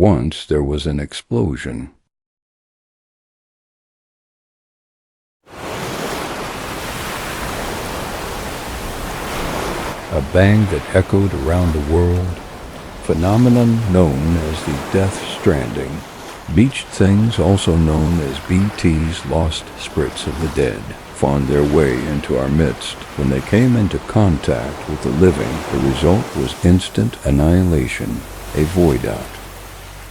once there was an explosion. A bang that echoed around the world, phenomenon known as the Death Stranding. Beached things, also known as BT's lost spirits of the dead, found their way into our midst. When they came into contact with the living, the result was instant annihilation, a void out.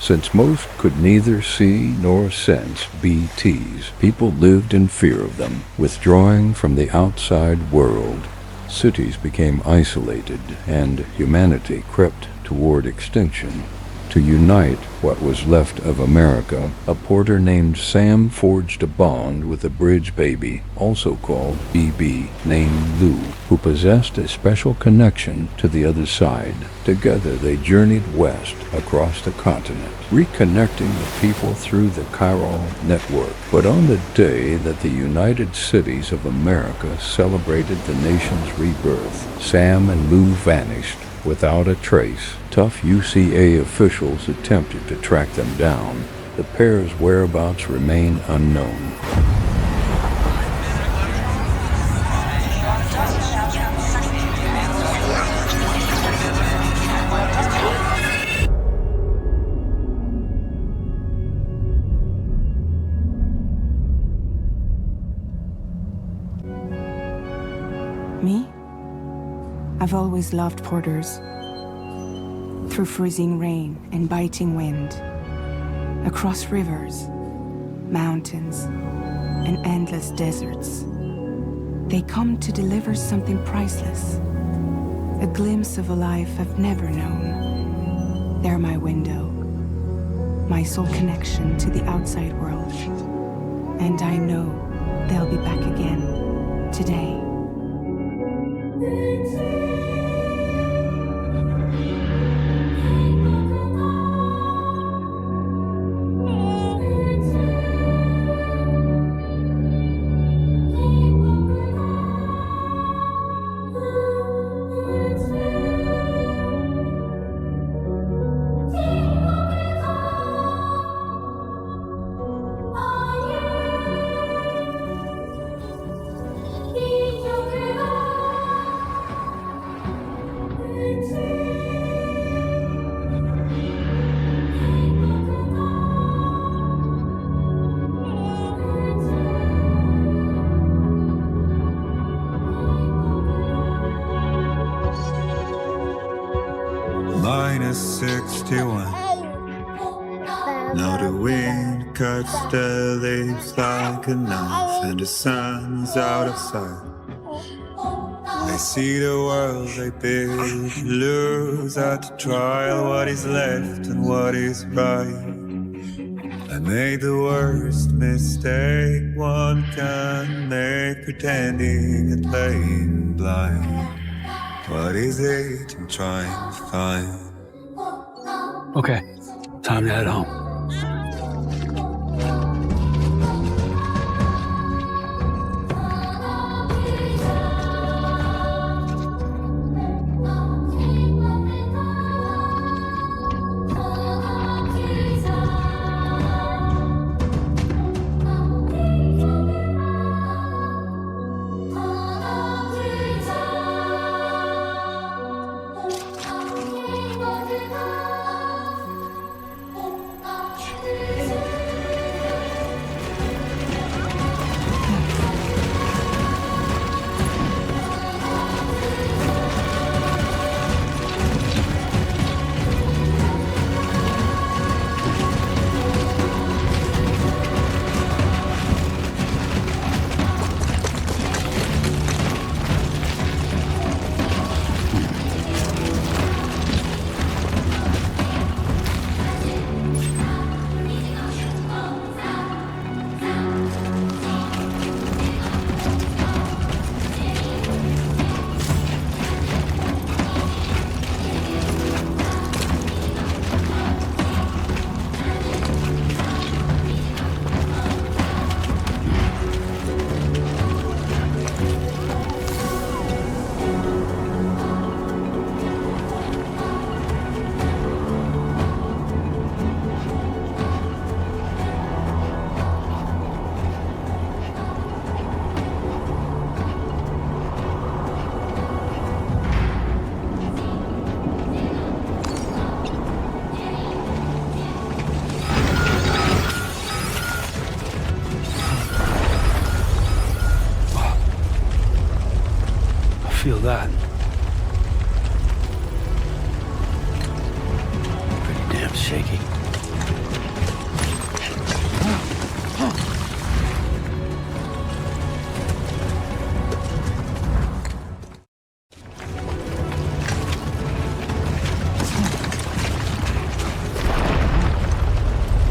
Since most could neither see nor sense BTs, people lived in fear of them, withdrawing from the outside world. Cities became isolated, and humanity crept toward extinction. To unite what was left of America, a porter named Sam forged a bond with a bridge baby, also called BB, named Lou, who possessed a special connection to the other side. Together they journeyed west across the continent, reconnecting the people through the chiral network. But on the day that the United Cities of America celebrated the nation's rebirth, Sam and Lou vanished without a trace. Tough UCA officials attempted to track them down. The pair's whereabouts remain unknown. Me? I've always loved porters. Through freezing rain and biting wind, across rivers, mountains, and endless deserts, they come to deliver something priceless, a glimpse of a life I've never known. They're my window, my sole connection to the outside world, and I know they'll be back again today. -61. Now the wind cuts the leaves like a knife, and the sun's out of sight. They see the world they build, lose at the trial what is left and what is right. I made the worst mistake one can make, pretending and playing blind. What is it I'm trying to find? Okay, time to head home. feel that? Pretty damn shaky.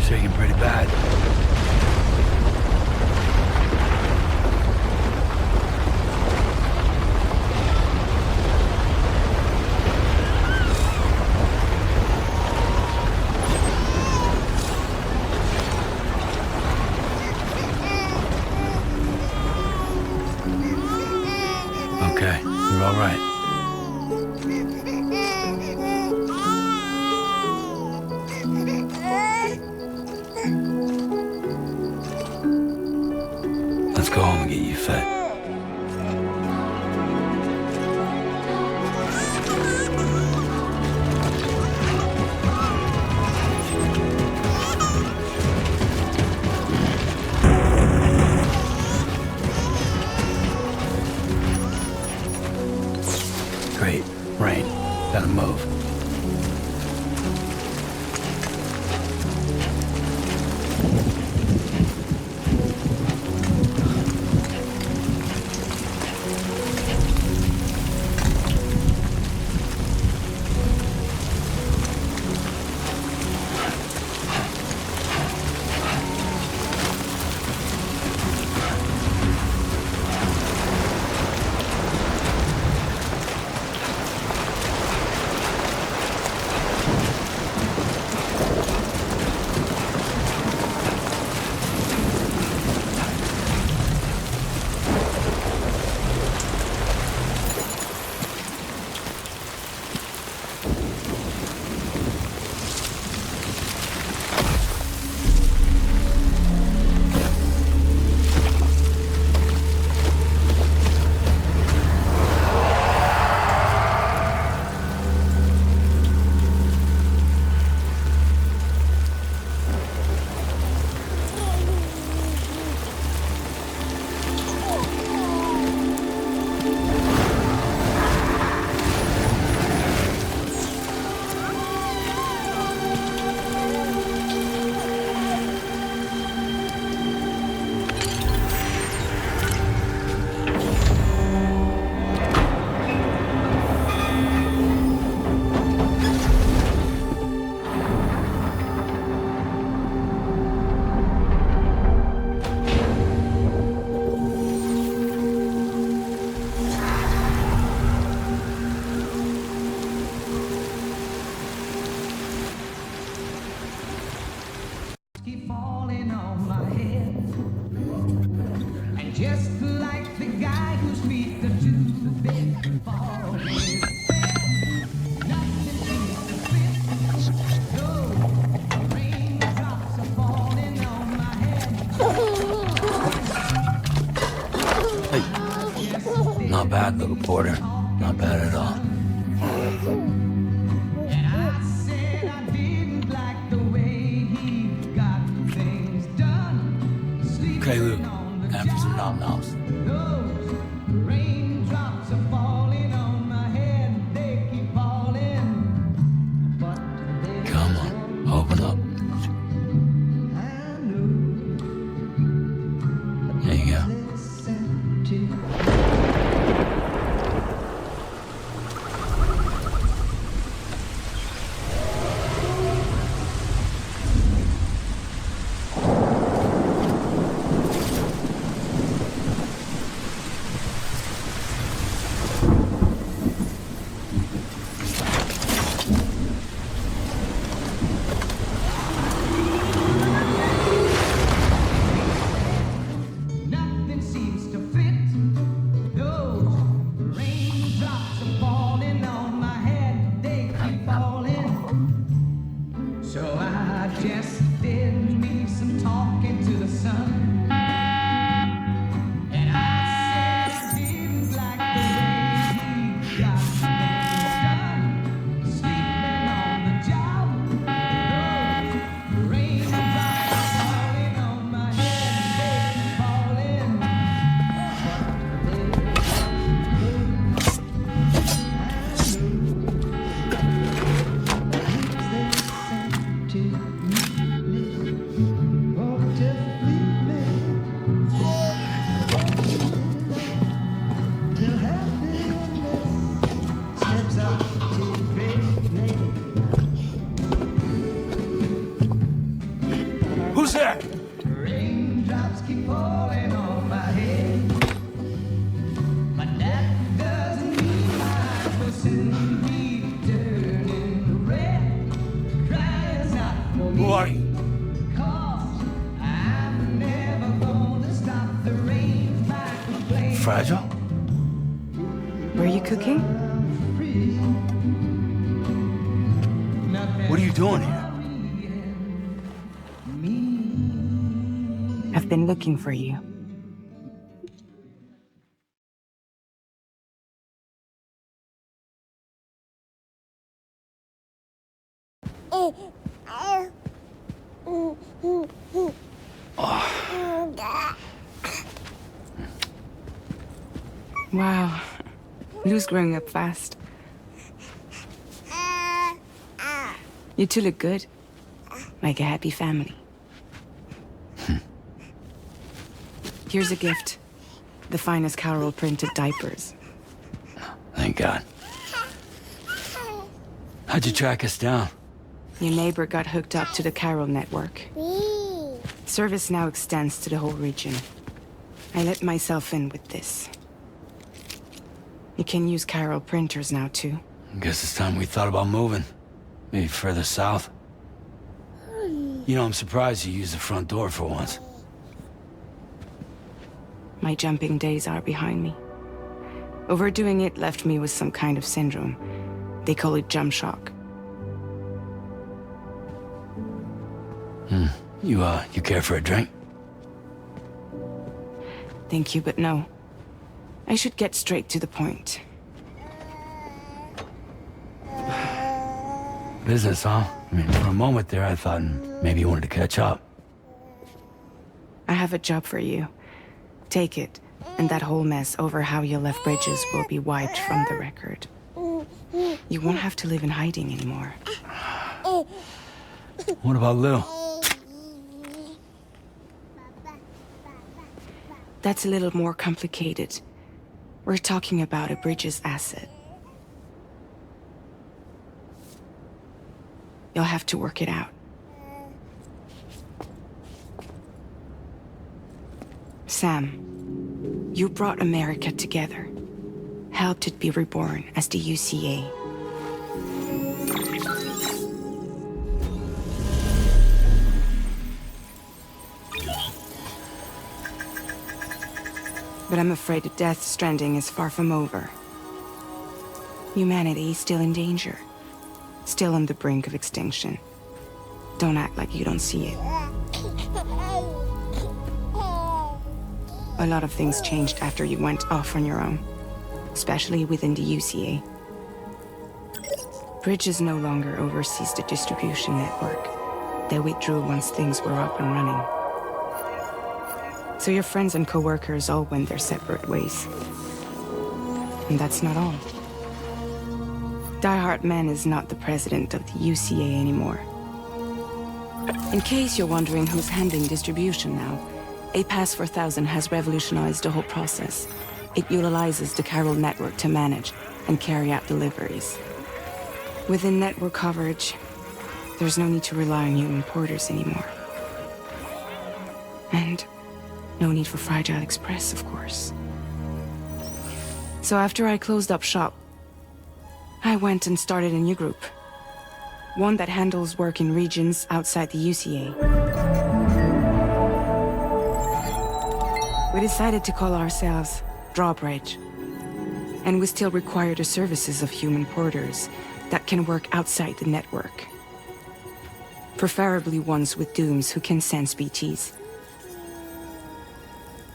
Shaking pretty bad. Okay, you're all right. Let's go home and get you fed. Great. Rain. Gotta move. Keep falling on my head, and just like the guy whose feet are too big to fall in, nothing seems to fit. No raindrops are falling on my head. Hey. Not bad, little porter. Not bad at all. And I said I didn't like the way he got things done. Okay, Luke. Sleeping on the Time for some job. nom-noms. Those raindrops are falling on my head. They keep falling, but they Come on. Open up. I know There you go. listen to. Nothing seems to fit. fragile? Were you cooking? What are you doing here? I've been looking for you. Wow. Lou's growing up fast. You two look good. Like a happy family. Here's a gift. The finest Carol printed diapers. Thank God. How'd you track us down? Your neighbor got hooked up to the Carol network. Service now extends to the whole region. I let myself in with this. You can use Carol printers now, too. Guess it's time we thought about moving. Maybe further south. You know, I'm surprised you used the front door for once. My jumping days are behind me. Overdoing it left me with some kind of syndrome. They call it jump shock. You care for a drink? Thank you, but no. I should get straight to the point. Business, huh? I mean, for a moment there, I thought maybe you wanted to catch up. I have a job for you. Take it, and that whole mess over how you left Bridges will be wiped from the record. You won't have to live in hiding anymore. What about Lou? That's a little more complicated. We're talking about a Bridges asset. You'll have to work it out. Sam, you brought America together. Helped it be reborn as the UCA. But I'm afraid that Death Stranding is far from over. Humanity is still in danger. Still on the brink of extinction. Don't act like you don't see it. A lot of things changed after you went off on your own. Especially within the UCA. Bridges no longer oversees the distribution network. They withdrew once things were up and running. So your friends and co-workers all went their separate ways. And that's not all. Die Hard Man is not the president of the UCA anymore. In case you're wondering who's handling distribution now, A Pass 4000 has revolutionized the whole process. It utilizes the Carol network to manage and carry out deliveries. Within network coverage, there's no need to rely on human porters anymore. And no need for Fragile Express, of course. So after I closed up shop, I went and started a new group. One that handles work in regions outside the UCA. We decided to call ourselves Drawbridge. And we still require the services of human porters that can work outside the network. Preferably ones with dooms who can sense BTs.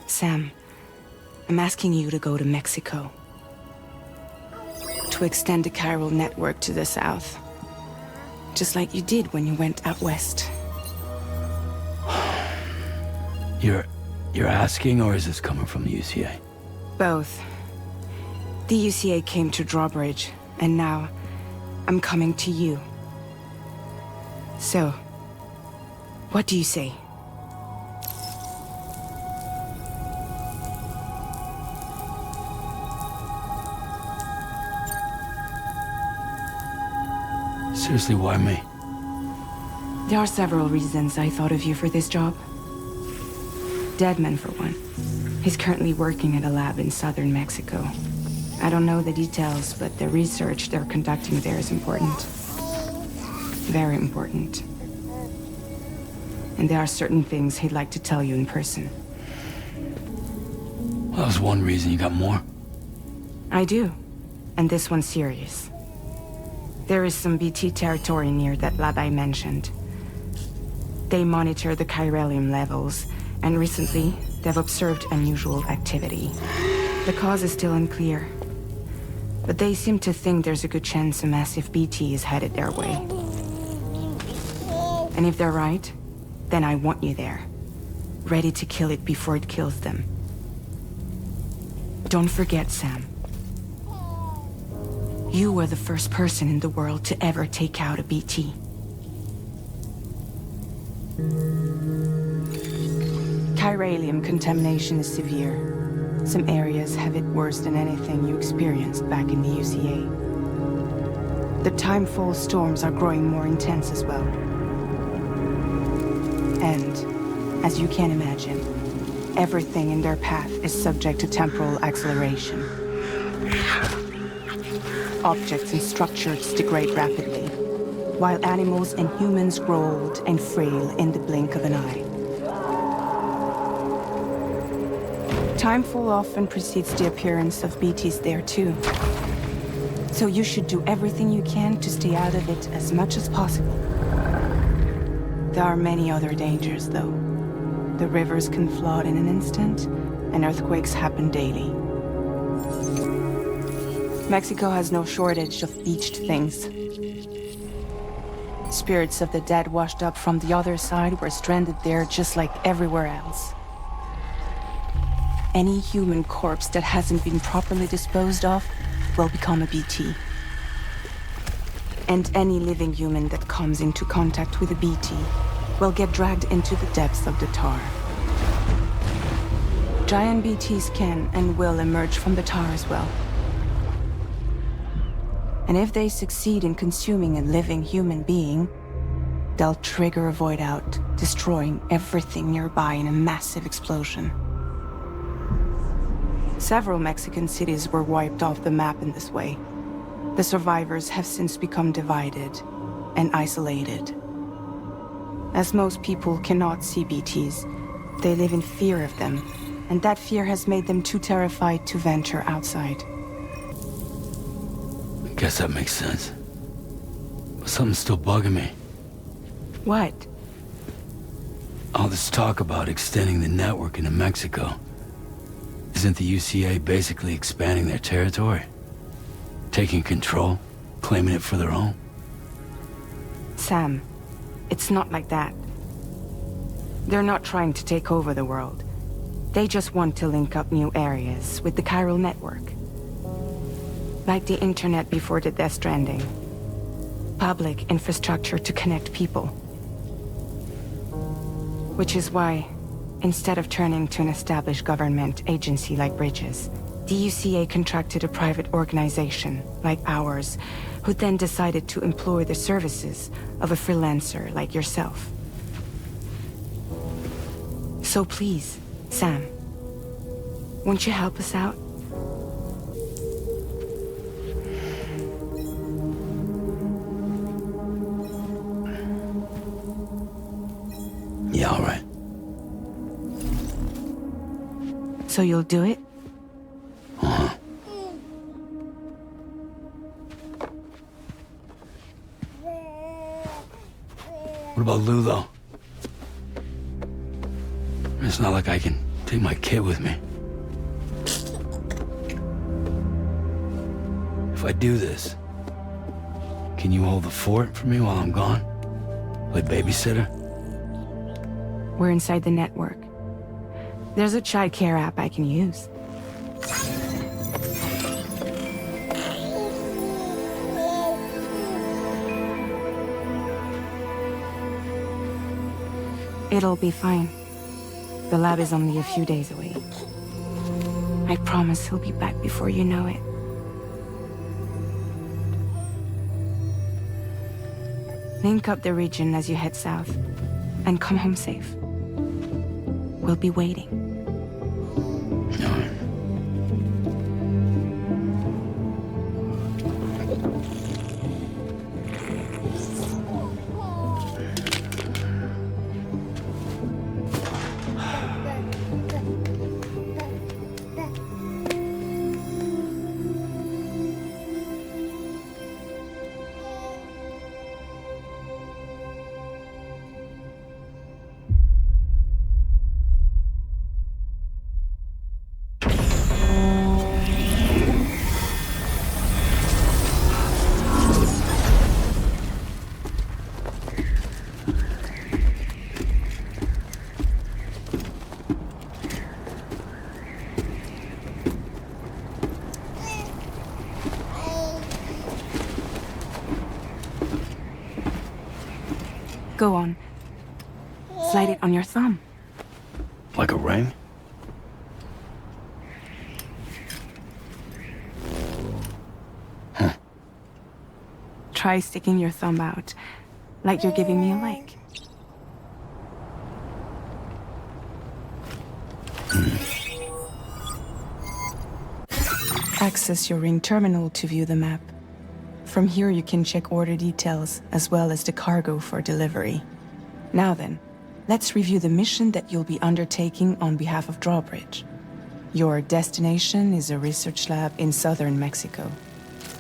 Sam, I'm asking you to go to Mexico. To extend the Carol network to the south. Just like you did when you went out west. You're asking, or is this coming from the UCA? Both. The UCA came to Drawbridge, and now I'm coming to you. So, what do you say? Seriously, why me? There are several reasons I thought of you for this job. Deadman, for one. He's currently working at a lab in southern Mexico. I don't know the details, but the research they're conducting there is important. Very important. And there are certain things he'd like to tell you in person. That was one reason. You got more? I do. And this one's serious. There is some BT territory near that lab I mentioned. They monitor the chiralium levels, and recently, they've observed unusual activity. The cause is still unclear, but they seem to think there's a good chance a massive BT is headed their way. And if they're right, then I want you there, ready to kill it before it kills them. Don't forget, Sam. You were the first person in the world to ever take out a BT. Chiralium contamination is severe. Some areas have it worse than anything you experienced back in the UCA. The timefall storms are growing more intense as well. And, as you can imagine, everything in their path is subject to temporal acceleration. Objects and structures degrade rapidly, while animals and humans grow old and frail in the blink of an eye. Timefall often precedes the appearance of BTs there too. So you should do everything you can to stay out of it as much as possible. There are many other dangers, though. The rivers can flood in an instant, and earthquakes happen daily. Mexico has no shortage of beached things. Spirits of the dead washed up from the other side were stranded there just like everywhere else. Any human corpse that hasn't been properly disposed of will become a BT. And any living human that comes into contact with a BT will get dragged into the depths of the tar. Giant BTs can and will emerge from the tar as well. And if they succeed in consuming a living human being, they'll trigger a void out, destroying everything nearby in a massive explosion. Several Mexican cities were wiped off the map in this way. The survivors have since become divided and isolated. As most people cannot see BTs, they live in fear of them, and that fear has made them too terrified to venture outside. I guess that makes sense. But something's still bugging me. What? All this talk about extending the network into Mexico. Isn't the UCA basically expanding their territory? Taking control? Claiming it for their own? Sam, it's not like that. They're not trying to take over the world. They just want to link up new areas with the chiral network. Like the internet before the Death Stranding. Public infrastructure to connect people. Which is why, instead of turning to an established government agency like Bridges, the UCA contracted a private organization, like ours, who then decided to employ the services of a freelancer like yourself. So please, Sam, won't you help us out? Yeah, all right. So you'll do it? Uh-huh. What about Lou, though? It's not like I can take my kid with me. If I do this, can you hold the fort for me while I'm gone? Play babysitter? We're inside the network. There's a child care app I can use. It'll be fine. The lab is only a few days away. I promise he'll be back before you know it. Link up the region as you head south, and come home safe. We'll be waiting. All right. Go on. Slide it on your thumb. Like a ring? Huh. Try sticking your thumb out, like you're giving me a like. Access your ring terminal to view the map. From here you can check order details, as well as the cargo for delivery. Now then, let's review the mission that you'll be undertaking on behalf of Drawbridge. Your destination is a research lab in southern Mexico.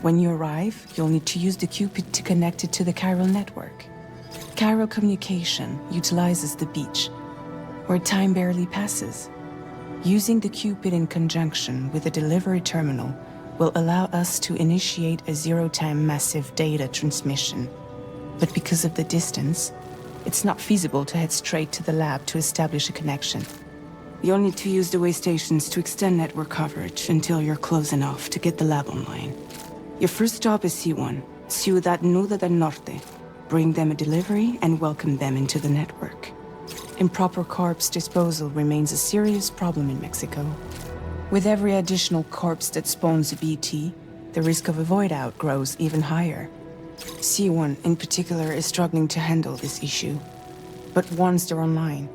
When you arrive, you'll need to use the Cupid to connect it to the chiral network. Chiral communication utilizes the beach, where time barely passes. Using the Cupid in conjunction with the delivery terminal will allow us to initiate a zero-time massive data transmission. But because of the distance, it's not feasible to head straight to the lab to establish a connection. You'll need to use the way stations to extend network coverage until you're close enough to get the lab online. Your first stop is C1, Ciudad Nuda del Norte. Bring them a delivery and welcome them into the network. Improper corpse disposal remains a serious problem in Mexico. With every additional corpse that spawns a BT, the risk of a void out grows even higher. C1 in particular is struggling to handle this issue. But once they're online,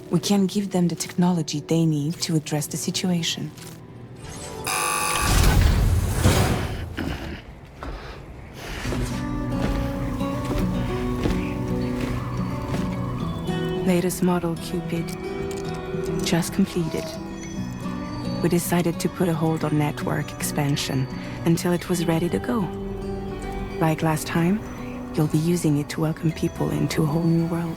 we can give them the technology they need to address the situation. Latest model Cupid. Just completed. We decided to put a hold on network expansion until it was ready to go. Like last time, you'll be using it to welcome people into a whole new world.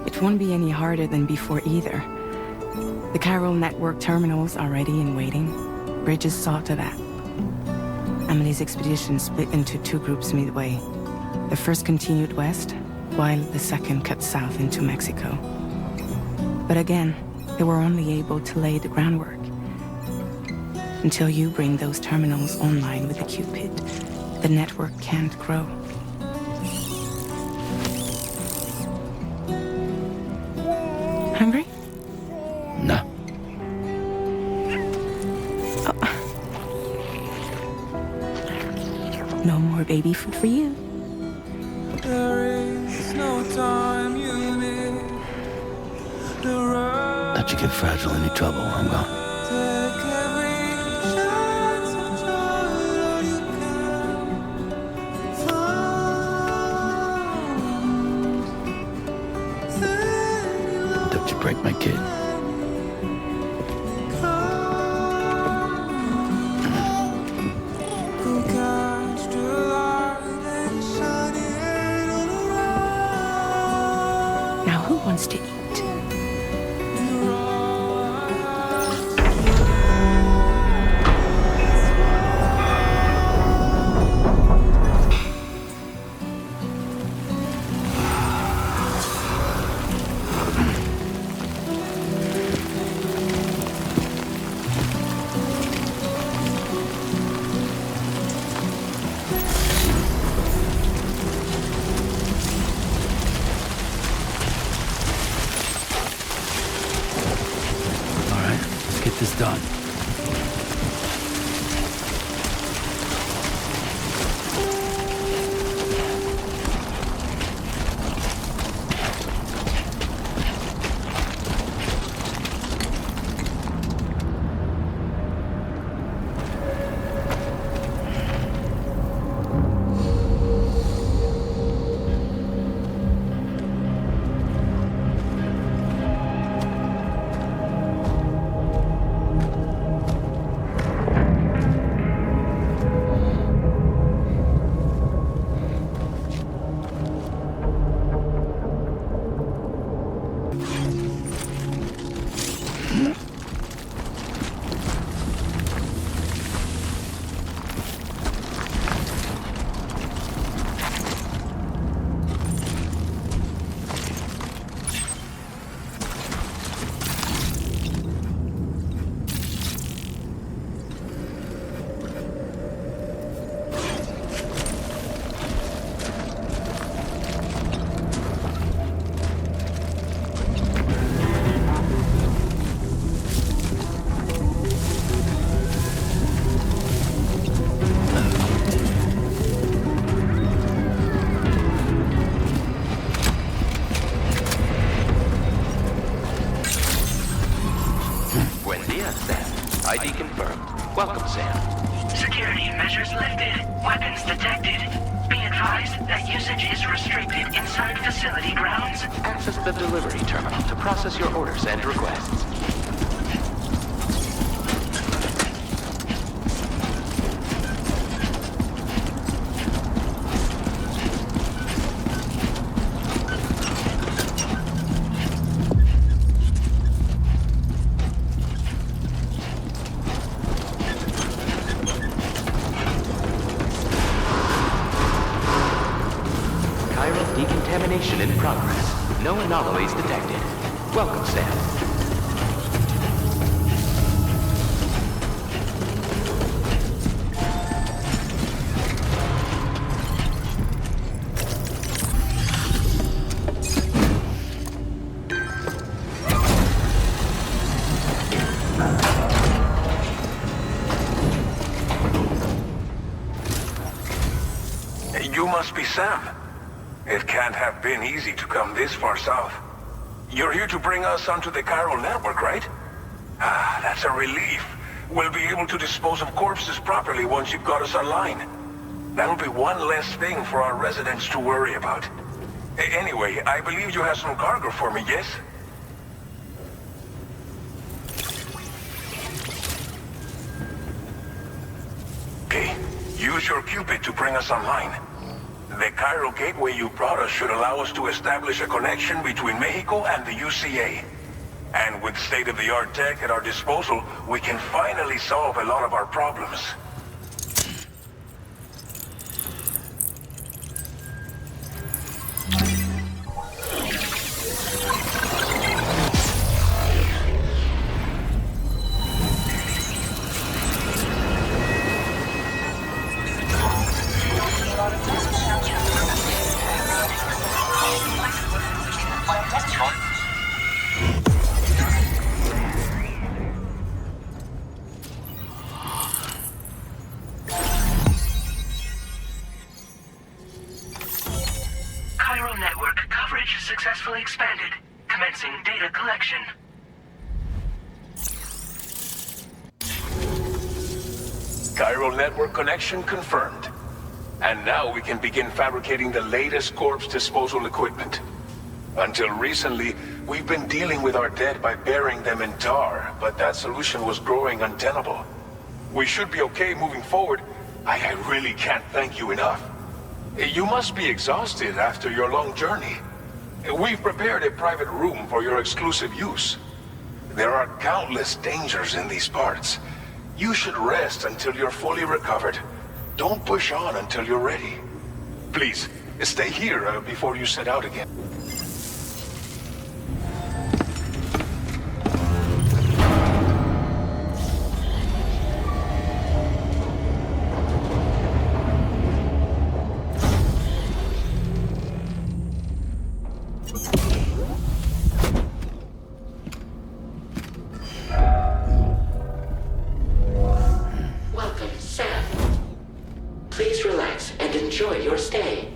It won't be any harder than before either. The chiral network terminals are ready and waiting. Bridges saw to that. Emily's expedition split into two groups midway. The first continued west, while the second cut south into Mexico. But again, they were only able to lay the groundwork. Until you bring those terminals online with the Cupid, the network can't grow. Hungry? No. No more baby food for you. There is no time you need to run. Let you get fragile, any trouble, I'm gone. Take every chance of joy that you can find. Don't you break my kid. Go catch the light and shine it all around. Now who wants to eat? All right, let's get this done. weapons detected. Be advised that usage is restricted inside facility grounds. Access the delivery terminal to process your orders and requests. Decontamination in progress. No anomalies detected. Welcome, Sam. You must be Sam. It can't have been easy to come this far south. You're here to bring us onto the chiral network, right? Ah, that's a relief. We'll be able to dispose of corpses properly once you've got us online. That'll be one less thing for our residents to worry about. Anyway, I believe you have some cargo for me, yes? Okay, use your Cupid to bring us online. The chiral gateway you brought us should allow us to establish a connection between Mexico and the UCA. And with state-of-the-art tech at our disposal, we can finally solve a lot of our problems. Chiral network coverage successfully expanded. Commencing data collection. Chiral network connection confirmed. And now we can begin fabricating the latest corpse disposal equipment. Until recently, we've been dealing with our dead by burying them in tar, but that solution was growing untenable. We should be okay moving forward. I really can't thank you enough. You must be exhausted after your long journey. We've prepared a private room for your exclusive use. There are countless dangers in these parts. You should rest until you're fully recovered. Don't push on until you're ready. Please, stay here before you set out again. Welcome, Sam. Please relax and enjoy your stay.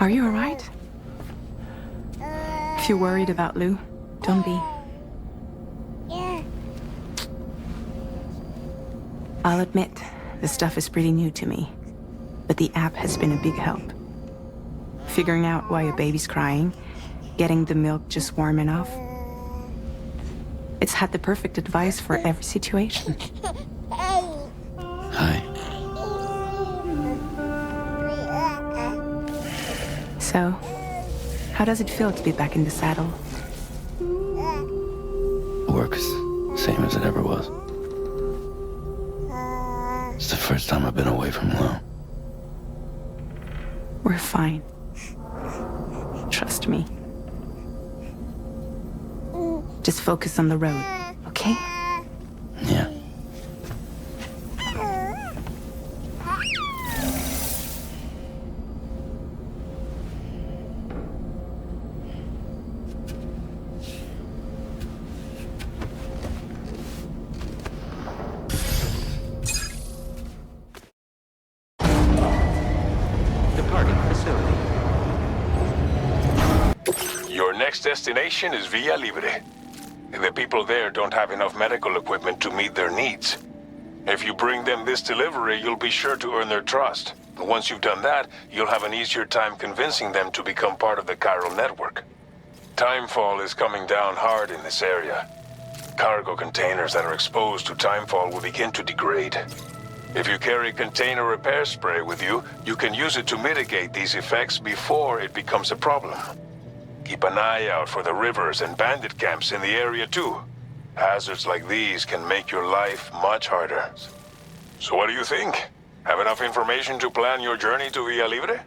Are you alright? If you're worried about Lou, don't be. I'll admit, this stuff is pretty new to me, but the app has been a big help. Figuring out why a baby's crying, getting the milk just warm enough. It's had the perfect advice for every situation. Hi. So, how does it feel to be back in the saddle? Works same as it ever was. It's the first time I've been away from Lou. We're fine. Trust me. Just focus on the road, okay? Yeah. Departing facility. Your next destination is Villa Libre. The people there don't have enough medical equipment to meet their needs. If you bring them this delivery, you'll be sure to earn their trust. Once you've done that, you'll have an easier time convincing them to become part of the chiral network. Timefall is coming down hard in this area. Cargo containers that are exposed to timefall will begin to degrade. If you carry container repair spray with you, you can use it to mitigate these effects before it becomes a problem. Keep an eye out for the rivers and bandit camps in the area too. Hazards like these can make your life much harder. So what do you think? Have enough information to plan your journey to Villa Libre?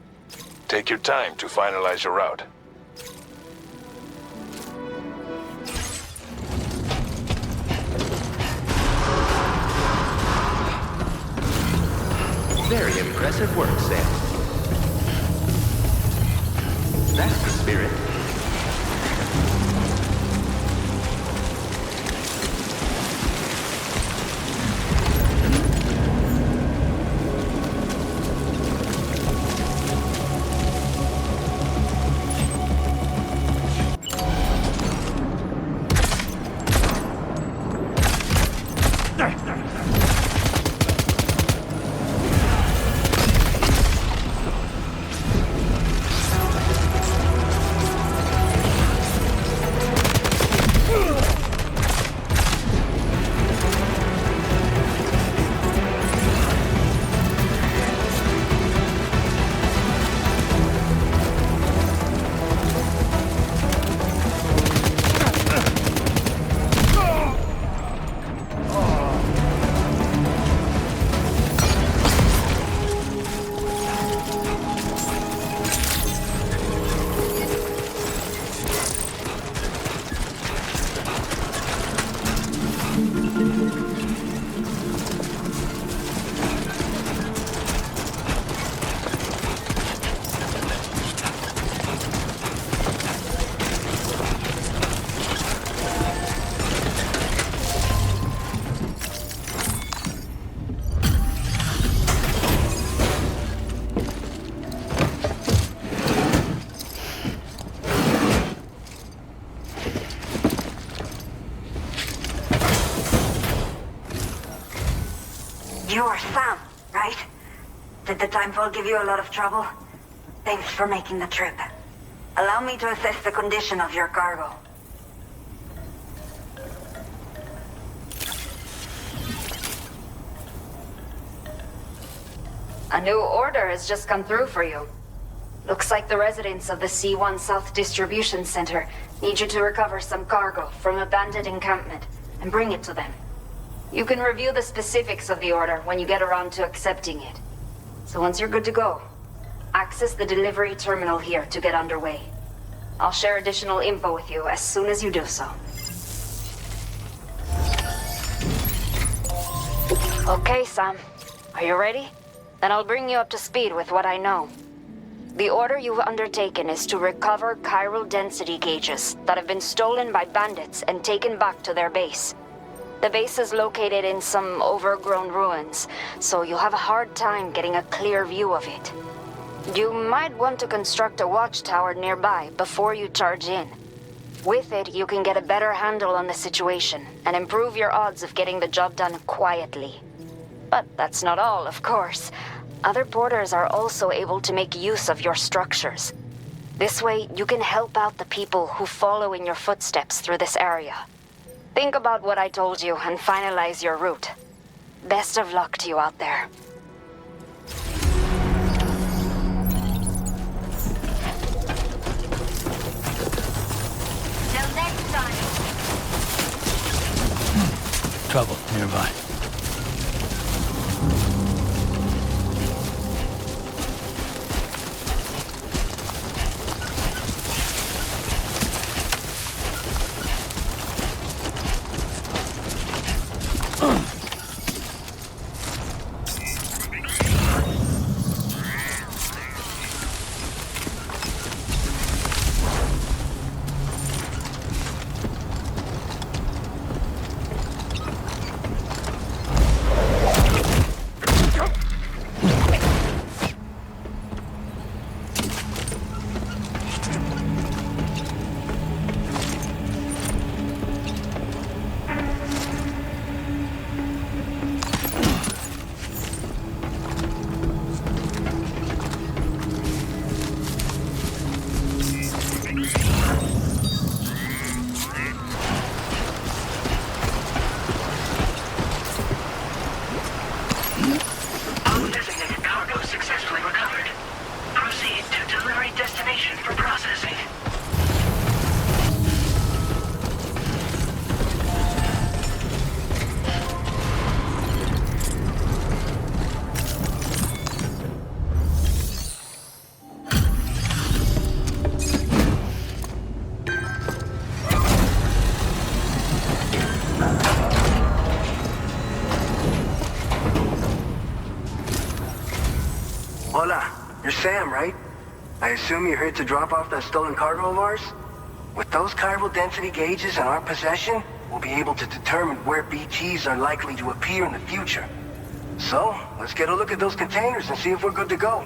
Take your time to finalize your route. Very impressive work, Sam. That's the spirit. You're Sam, right? Did the timefall give you a lot of trouble? Thanks for making the trip. Allow me to assess the condition of your cargo. A new order has just come through for you. Looks like the residents of the C1 South Distribution Center need you to recover some cargo from a bandit encampment and bring it to them. You can review the specifics of the order when you get around to accepting it. So once you're good to go, access the delivery terminal here to get underway. I'll share additional info with you as soon as you do so. Okay, Sam. Are you ready? Then I'll bring you up to speed with what I know. The order you've undertaken is to recover chiral density gauges that have been stolen by bandits and taken back to their base. The base is located in some overgrown ruins, so you'll have a hard time getting a clear view of it. You might want to construct a watchtower nearby before you charge in. With it, you can get a better handle on the situation and improve your odds of getting the job done quietly. But that's not all, of course. Other porters are also able to make use of your structures. This way, you can help out the people who follow in your footsteps through this area. Think about what I told you and finalize your route. Best of luck to you out there. Till next time. Trouble nearby. Undesignated cargo successfully recovered. Proceed to delivery destination for processing. Hola, you're Sam, right? I assume you're here to drop off that stolen cargo of ours? With those chiral density gauges in our possession, we'll be able to determine where BTs are likely to appear in the future. So, let's get a look at those containers and see if we're good to go.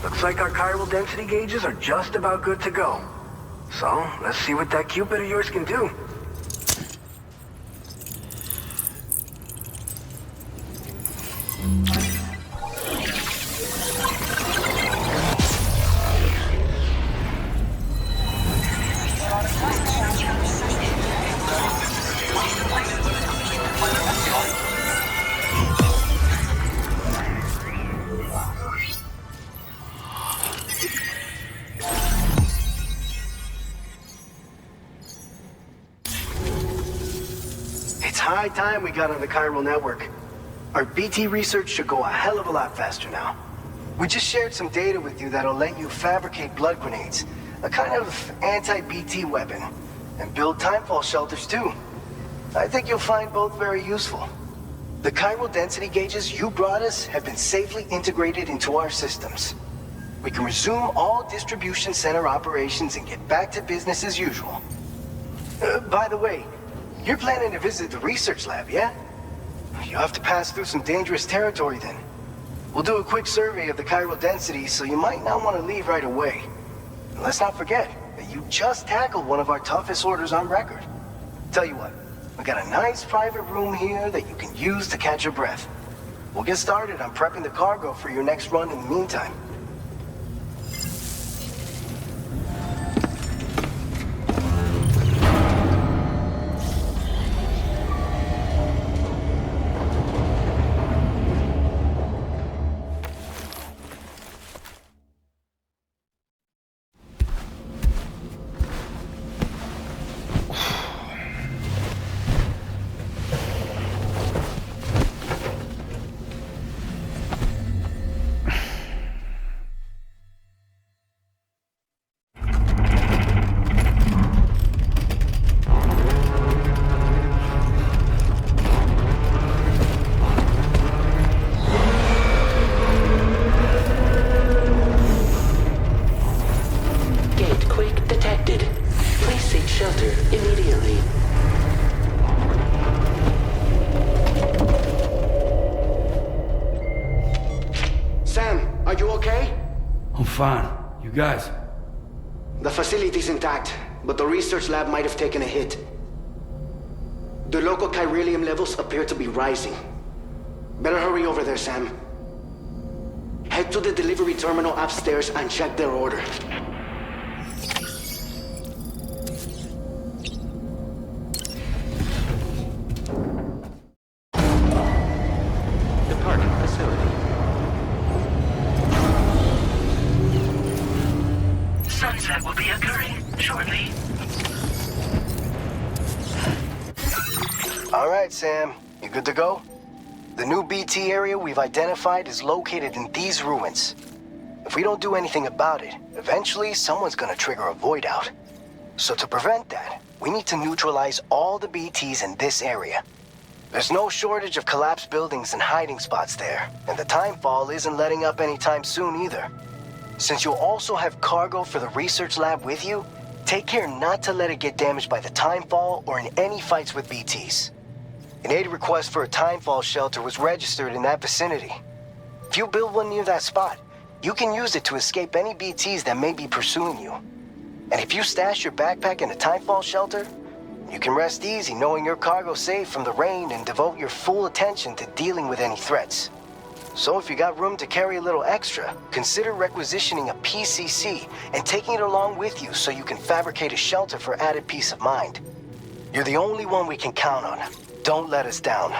Looks like our chiral density gauges are just about good to go. So, let's see what that Cupid of yours can do. It's high time we got on the chiral network. Our BT research should go a hell of a lot faster now. We just shared some data with you that'll let you fabricate blood grenades, a kind of anti-BT weapon, and build timefall shelters too. I think you'll find both very useful. The chiral density gauges you brought us have been safely integrated into our systems. We can resume all distribution center operations and get back to business as usual. By the way, you're planning to visit the research lab, yeah? You'll have to pass through some dangerous territory then. We'll do a quick survey of the chiral density, so you might not want to leave right away. And let's not forget that you just tackled one of our toughest orders on record. Tell you what, we got a nice private room here that you can use to catch your breath. We'll get started on prepping the cargo for your next run in the meantime. okay? I'm fine. You guys? The facility's intact, but the research lab might have taken a hit. The local chiralium levels appear to be rising. Better hurry over there, Sam. Head to the delivery terminal upstairs and check their order. Departing facility. Sunset will be occurring shortly. All right, Sam. You good to go? The new BT area we've identified is located in these ruins. If we don't do anything about it, eventually someone's gonna trigger a void out. So to prevent that, we need to neutralize all the BTs in this area. There's no shortage of collapsed buildings and hiding spots there, and the timefall isn't letting up anytime soon either. Since you'll also have cargo for the research lab with you, take care not to let it get damaged by the timefall or in any fights with BTs. An aid request for a timefall shelter was registered in that vicinity. If you build one near that spot, you can use it to escape any BTs that may be pursuing you. And if you stash your backpack in a timefall shelter, you can rest easy knowing your cargo's safe from the rain and devote your full attention to dealing with any threats. So if you got room to carry a little extra, consider requisitioning a PCC and taking it along with you so you can fabricate a shelter for added peace of mind. You're the only one we can count on. Don't let us down.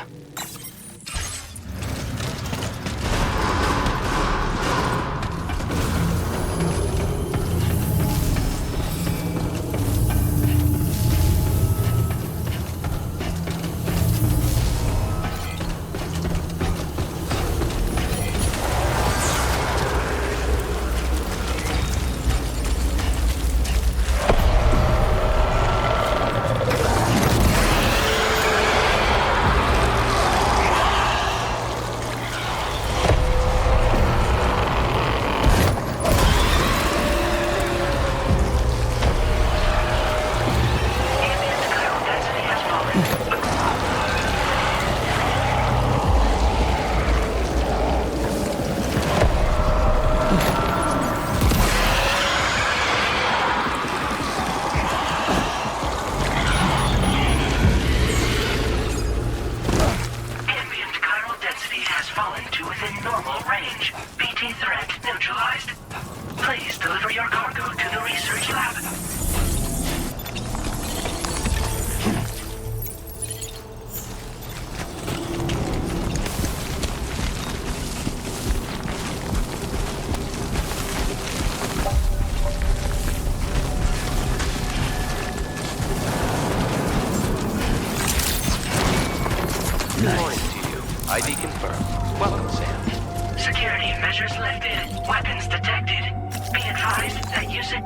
Good morning to you. ID confirmed. Welcome, Sam. Security measures lifted. Weapons detected. Be advised that using...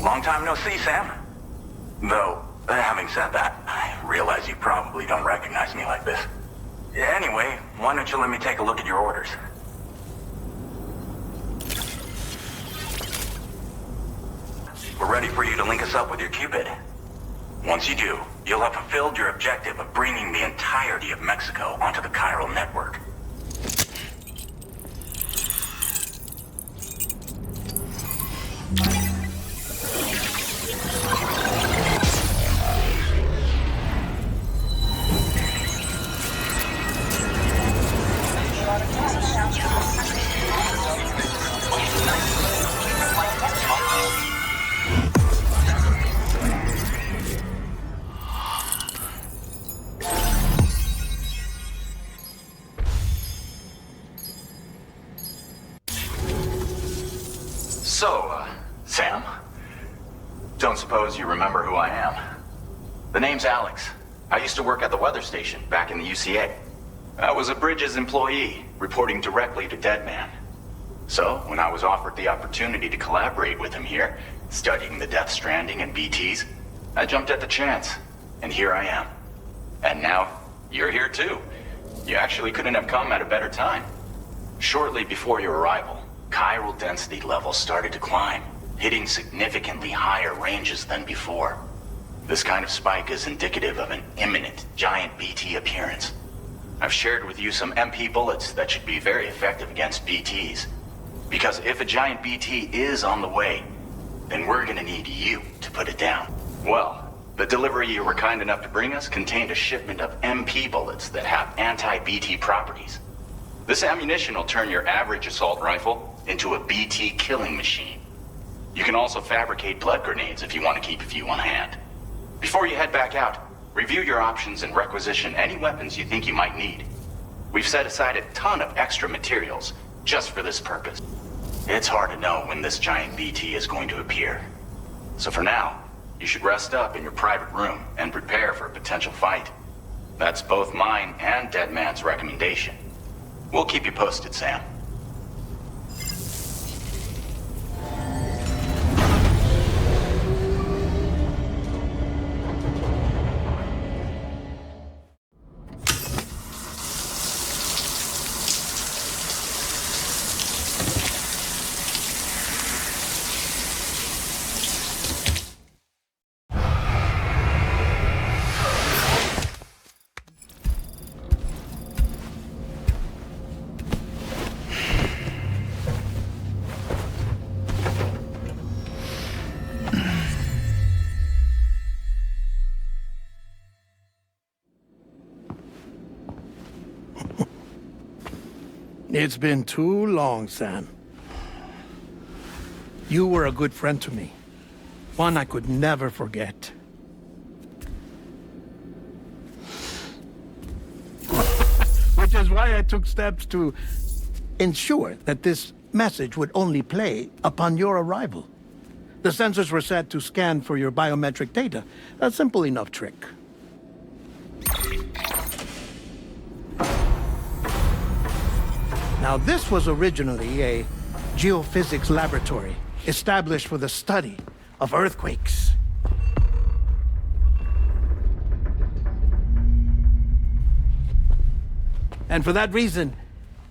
Long time no see, Sam. Though, having said that, I realize you probably don't recognize me like this. Anyway, why don't you let me take a look at your orders? We're ready for you to link us up with your Cupid. Once you do, you'll have fulfilled your objective of bringing the entirety of Mexico onto the chiral network. So, Sam, don't suppose you remember who I am? The name's Alex. I used to work at the weather station back in the UCA. I was a Bridges employee, reporting directly to Deadman. So, when I was offered the opportunity to collaborate with him here, studying the Death Stranding and BTs, I jumped at the chance, and here I am. And now, you're here too. You actually couldn't have come at a better time. Shortly before your arrival, chiral density levels started to climb, hitting significantly higher ranges than before. This kind of spike is indicative of an imminent giant BT appearance. I've shared with you some MP bullets that should be very effective against BTs. Because if a giant BT is on the way, then we're gonna need you to put it down. Well, the delivery you were kind enough to bring us contained a shipment of MP bullets that have anti-BT properties. This ammunition will turn your average assault rifle into a BT killing machine. You can also fabricate blood grenades if you want to keep a few on hand. Before you head back out, review your options and requisition any weapons you think you might need. We've set aside a ton of extra materials just for this purpose. It's hard to know when this giant BT is going to appear. So for now, you should rest up in your private room and prepare for a potential fight. That's both mine and Deadman's recommendation. We'll keep you posted, Sam. It's been too long, Sam. You were a good friend to me. One I could never forget. Which is why I took steps to ensure that this message would only play upon your arrival. The sensors were set to scan for your biometric data. A simple enough trick. Now, this was originally a geophysics laboratory established for the study of earthquakes. And for that reason,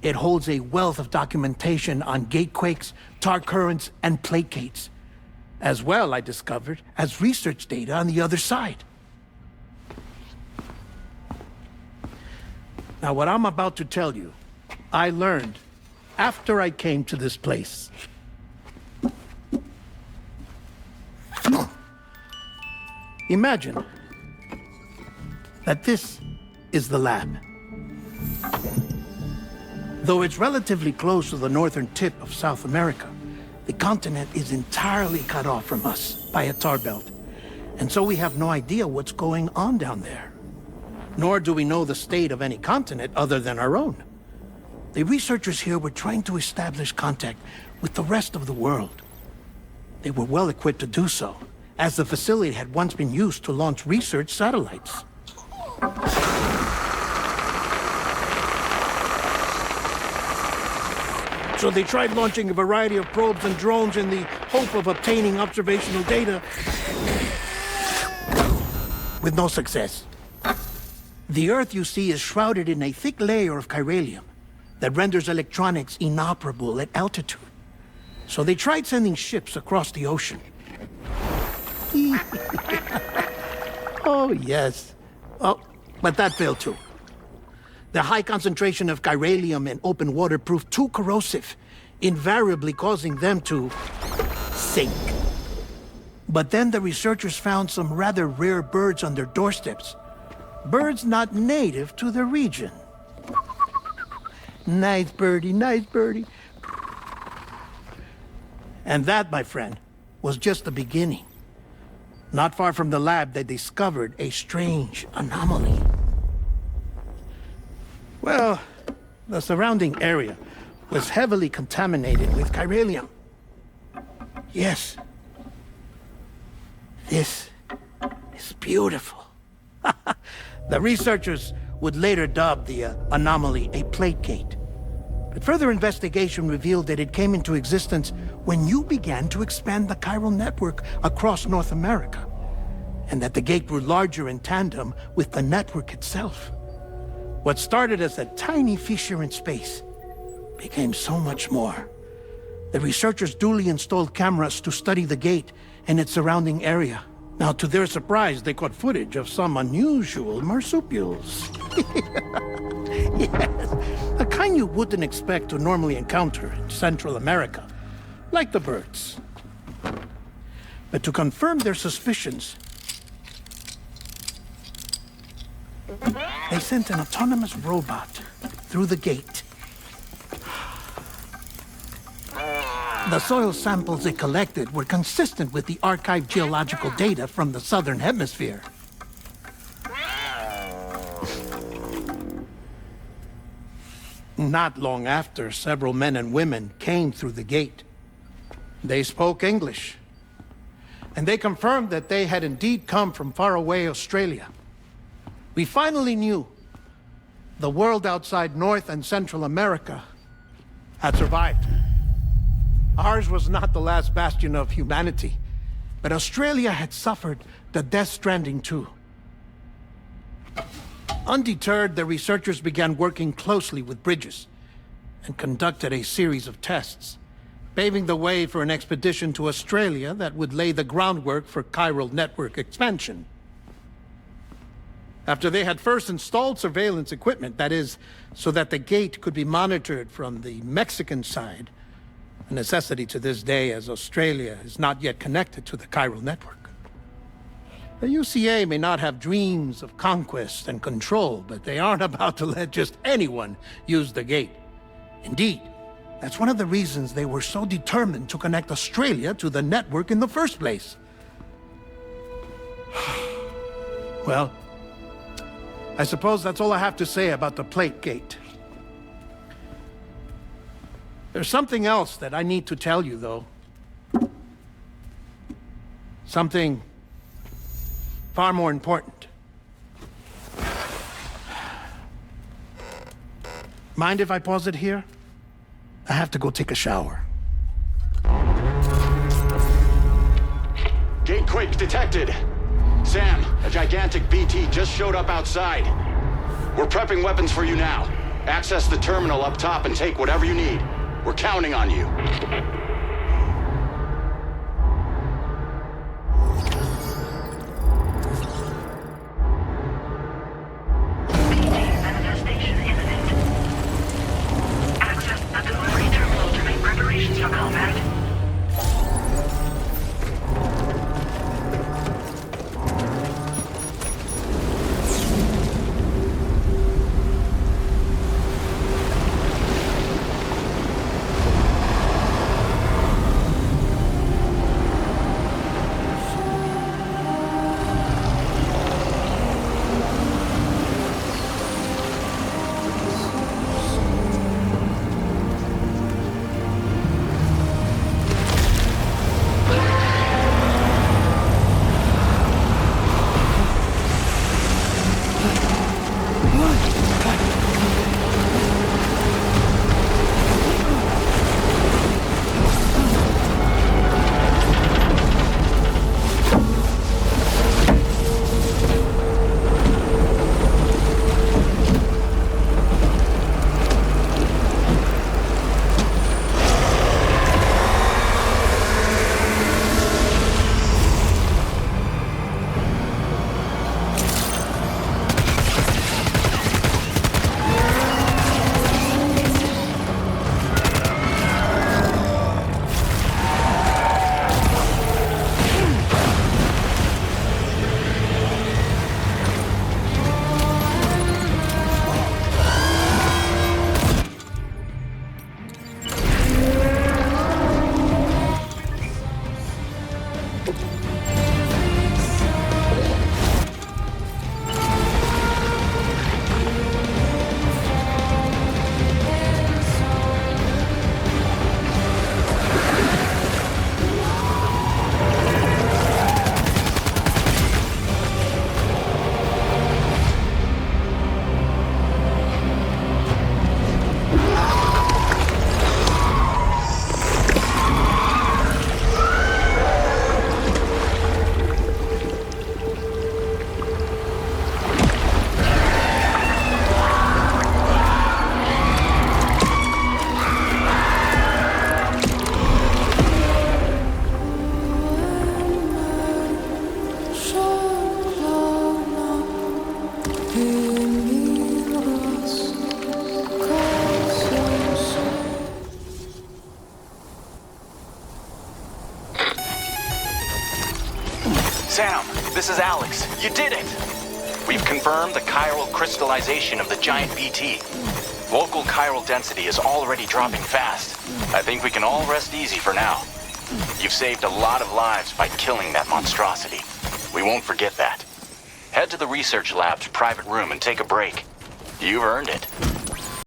it holds a wealth of documentation on gatequakes, tar currents, and placates. As well, I discovered, as research data on the other side. Now, what I'm about to tell you, I learned after I came to this place. Imagine that this is the lab. Though it's relatively close to the northern tip of South America, the continent is entirely cut off from us by a tar belt. And so we have no idea what's going on down there. Nor do we know the state of any continent other than our own. The researchers here were trying to establish contact with the rest of the world. They were well equipped to do so, as the facility had once been used to launch research satellites. So they tried launching a variety of probes and drones in the hope of obtaining observational data, with no success. The Earth, you see, is shrouded in a thick layer of chiralium that renders electronics inoperable at altitude. So they tried sending ships across the ocean. Oh, yes. Oh, but that failed too. The high concentration of chiralium in open water proved too corrosive, invariably causing them to sink. But then the researchers found some rather rare birds on their doorsteps. Birds not native to the region. Nice birdie, nice birdie. And that, my friend, was just the beginning. Not far from the lab, they discovered a strange anomaly. Well, the surrounding area was heavily contaminated with chiralium. Yes. This is beautiful. The researchers would later dub the anomaly a plate gate. But further investigation revealed that it came into existence when you began to expand the chiral network across North America, and that the gate grew larger in tandem with the network itself. What started as a tiny fissure in space became so much more. The researchers duly installed cameras to study the gate and its surrounding area. Now, to their surprise, they caught footage of some unusual marsupials. Yes, a kind you wouldn't expect to normally encounter in Central America, like the birds. But to confirm their suspicions, they sent an autonomous robot through the gate. The soil samples it collected were consistent with the archived geological data from the southern hemisphere. Not long after, several men and women came through the gate. They spoke English, and they confirmed that they had indeed come from faraway Australia. We finally knew the world outside North and Central America had survived. Ours was not the last bastion of humanity, but Australia had suffered the Death Stranding too. Undeterred, the researchers began working closely with Bridges and conducted a series of tests, paving the way for an expedition to Australia that would lay the groundwork for chiral network expansion. After they had first installed surveillance equipment, that is, so that the gate could be monitored from the Mexican side, a necessity to this day as Australia is not yet connected to the chiral network. The UCA may not have dreams of conquest and control, but they aren't about to let just anyone use the gate. Indeed, that's one of the reasons they were so determined to connect Australia to the network in the first place. Well, I suppose that's all I have to say about the plate gate. There's something else that I need to tell you, though. Something far more important. Mind if I pause it here? I have to go take a shower. Gate quake detected. Sam, a gigantic BT just showed up outside. We're prepping weapons for you now. Access the terminal up top and take whatever you need. We're counting on you. Manifestation imminent. Access the delivery terminal to make preparations for combat. Sam, this is Alex. You did it! We've confirmed the chiral crystallization of the giant BT. Local chiral density is already dropping fast. I think we can all rest easy for now. You've saved a lot of lives by killing that monstrosity. We won't forget that. Head to the research lab's private room and take a break. You've earned it.